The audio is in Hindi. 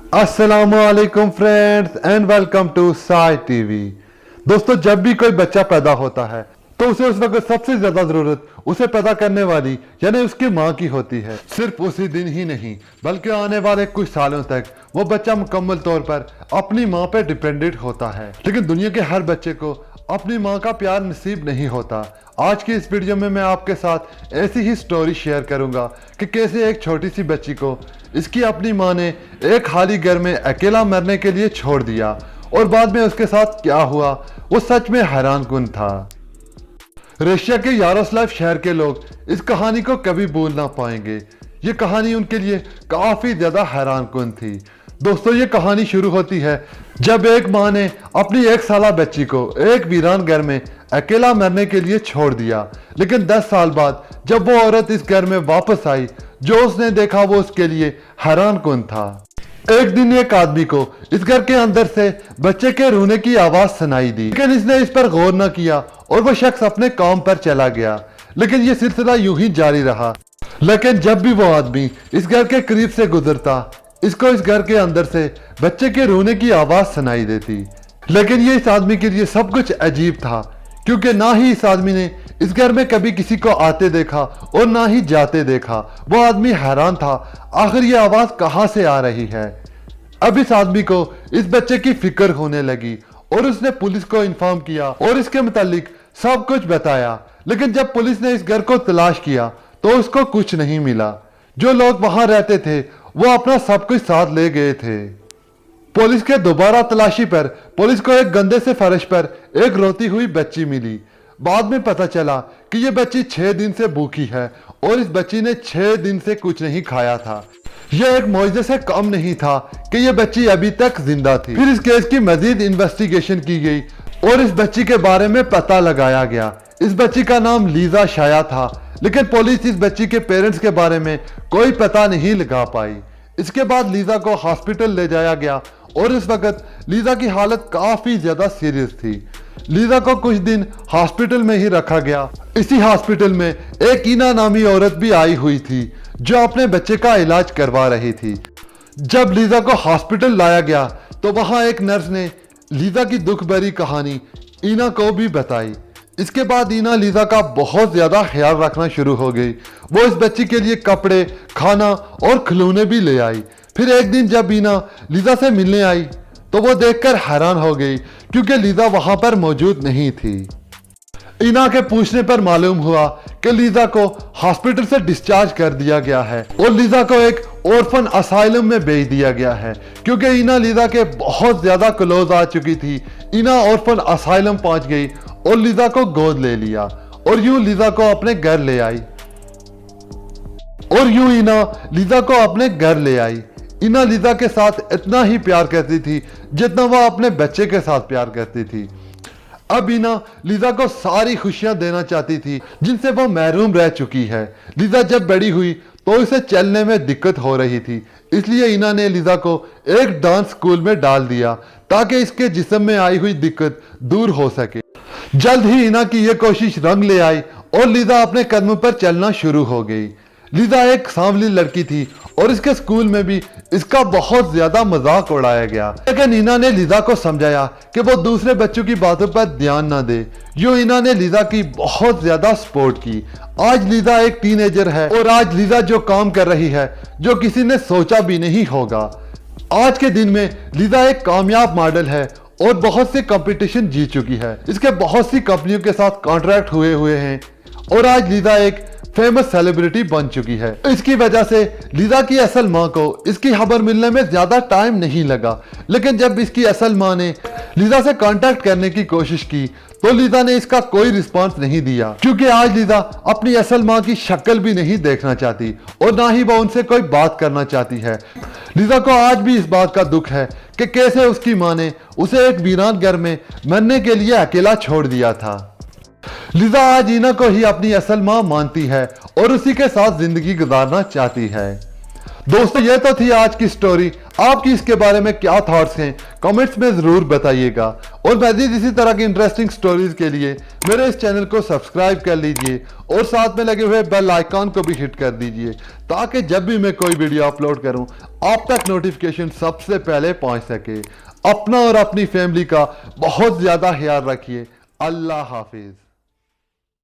अस्सलामुअलैकुम friends and welcome to SAAJ TV. दोस्तों, जब भी कोई बच्चा पैदा होता है तो उसे उस वक्त सबसे ज्यादा जरूरत उसे पैदा करने वाली यानी उसकी माँ की होती है। सिर्फ उसी दिन ही नहीं बल्कि आने वाले कुछ सालों तक वो बच्चा मुकम्मल तौर पर अपनी माँ पर डिपेंडेंट होता है। लेकिन दुनिया के हर बच्चे को अपनी माँ का प्यार नसीब नहीं होता। आज की इस वीडियो में मैं आपके साथ ऐसी ही स्टोरी शेयर करूंगा कि कैसे एक छोटी सी बच्ची को इसकी अपनी माँ ने एक खाली घर में अकेला मरने के लिए छोड़ दिया और बाद में उसके साथ क्या हुआ वो सच में हैरानकुन था। रशिया के यारोस्लाव शहर के लोग इस कहानी को कभी भूल ना पाएंगे। ये कहानी उनके लिए काफी ज्यादा हैरानकुन थी। दोस्तों, ये कहानी शुरू होती है जब एक माँ ने अपनी 1 साला बच्ची को एक वीरान घर में अकेला मरने के लिए छोड़ दिया। लेकिन 10 साल बाद जब वो औरत इस घर में वापस आई, जो उसने देखा वो उसके लिए हैरानकुन था। एक दिन एक आदमी को इस घर के अंदर से बच्चे के रोने की आवाज सुनाई दी, लेकिन इसने इस पर गौर न किया और वो शख्स अपने काम पर चला गया। लेकिन ये सिलसिला यूं ही जारी रहा। लेकिन जब भी वो आदमी इस घर के करीब से गुजरता, इसको इस घर के अंदर से बच्चे के रोने की आवाज सुनाई देती। लेकिन ये इस आदमी के लिए सब कुछ अजीब था, क्योंकि ना ही इस आदमी ने इस घर में कभी किसी को आते देखा और ना ही जाते देखा। वो आदमी हैरान था, आखिर ये आवाज कहां से आ रही है। अब इस आदमी को इस बच्चे की फिक्र होने लगी और उसने पुलिस को इन्फॉर्म किया और इसके मुतालिक सब कुछ बताया। लेकिन जब पुलिस ने इस घर को तलाश किया तो उसको कुछ नहीं मिला। जो लोग वहां रहते थे वो अपना सब कुछ साथ ले गए थे। पुलिस के दोबारा तलाशी पर पुलिस को एक गंदे से फर्श पर एक रोती हुई बच्ची मिली। बाद में पता चला कि ये बच्ची 6 दिन से भूखी है और इस बच्ची ने 6 दिन से कुछ नहीं खाया था। यह एक मौजूद से कम नहीं था कि यह बच्ची अभी तक जिंदा थी। फिर इस केस की मजीद इन्वेस्टिगेशन की गई और इस बच्ची के बारे में पता लगाया गया। इस बच्ची का नाम लीजा शाया था, लेकिन पुलिस इस बच्ची के पेरेंट्स के बारे में कोई पता नहीं लगा पाई। इसके बाद लीजा को हॉस्पिटल ले जाया गया और इस वक्त लीजा की हालत काफी ज्यादा सीरियस थी। लीजा को कुछ दिन हॉस्पिटल में ही रखा गया। इसी हॉस्पिटल में एक ईना नामी औरत भी आई हुई थी जो अपने बच्चे का इलाज करवा रही थी। जब लीजा को हॉस्पिटल लाया गया तो वहां एक नर्स ने लीजा की दुख भरी कहानी ईना को भी बताई। इसके बाद ईना लीजा का बहुत ज्यादा ख्याल रखना शुरू हो गई। वो इस बच्ची के लिए कपड़े, खाना और खिलौने भी ले आई। फिर एक दिन जब ईना लीजा से मिलने आई तो वो देखकर हैरान हो गई, क्योंकि लीजा वहां पर मौजूद नहीं थी। ईना के पूछने पर मालूम हुआ कि लीजा को हॉस्पिटल से डिस्चार्ज कर दिया गया है और लीजा को एक ऑर्फन असाइलम में भेज दिया गया है, क्योंकि ईना लीजा के बहुत ज्यादा क्लोज आ चुकी थी। ईना ऑर्फन असाइलम पहुंच गई और लीजा को गोद ले लिया और यूं लीजा को अपने घर ले आई। ईना लीजा के साथ इतना ही प्यार करती थी जितना वह अपने बच्चे के साथ प्यार करती थी। अब ईना लीजा को सारी खुशियां देना चाहती थी जिनसे वो महरूम रह चुकी है। लीजा जब बड़ी हुई तो इसे चलने में दिक्कत हो रही थी, इसलिए ईना ने लीजा को एक डांस स्कूल में डाल दिया ताकि इसके जिस्म में आई हुई दिक्कत दूर हो सके। जल्द ही ईना की यह कोशिश रंग ले आई और लीजा अपने कदमों पर चलना शुरू हो गई। लीजा एक सांवली लड़की थी और इसके स्कूल में भी इसका बहुत ज्यादा मजाक उड़ाया गया। लेकिन ईना ने लीजा को समझाया कि वो दूसरे बच्चों की बातों पर ध्यान ना दे। यूं ईना ने लीजा की बहुत ज्यादा सपोर्ट की। आज लीजा एक टीनेजर है और आज लीजा जो काम कर रही है जो किसी ने सोचा भी नहीं होगा। आज के दिन में लीजा एक कामयाब मॉडल है और बहुत से कंपटीशन जीत चुकी है। इसके बहुत सी कंपनियों के साथ कॉन्ट्रैक्ट हुए हैं और आज लीजा एक फेमस सेलिब्रिटी बन चुकी है। इसकी वजह से लीजा की असल माँ को इसकी खबर मिलने में ज्यादा टाइम नहीं लगा। लेकिन जब इसकी असल माँ ने लीजा से कांटेक्ट करने की कोशिश की तो लीजा ने इसका कोई रिस्पांस नहीं दिया, क्योंकि आज लीजा अपनी असल माँ की शक्ल भी नहीं देखना चाहती और ना ही वो उनसे कोई बात करना चाहती है। लीजा को आज भी इस बात का दुख है कि कैसे उसकी माँ ने उसे एक वीरान घर में मरने के लिए अकेला छोड़ दिया था। लीजा आज ईना को ही अपनी असल माँ मानती है और उसी के साथ जिंदगी गुजारना चाहती है। दोस्तों ये तो थी आज की स्टोरी। आपकी इसके बारे में क्या थॉट्स हैं कमेंट्स में जरूर बताइएगा। और मजीद इसी तरह की इंटरेस्टिंग स्टोरीज के लिए मेरे इस चैनल को सब्सक्राइब कर लीजिए और साथ में लगे हुए बेल आइकॉन को भी हिट कर दीजिए, ताकि जब भी मैं कोई वीडियो अपलोड करूं आप तक नोटिफिकेशन सबसे पहले पहुंच सके। अपना और अपनी फैमिली का बहुत ज्यादा ख्याल रखिए। अल्लाह हाफिज।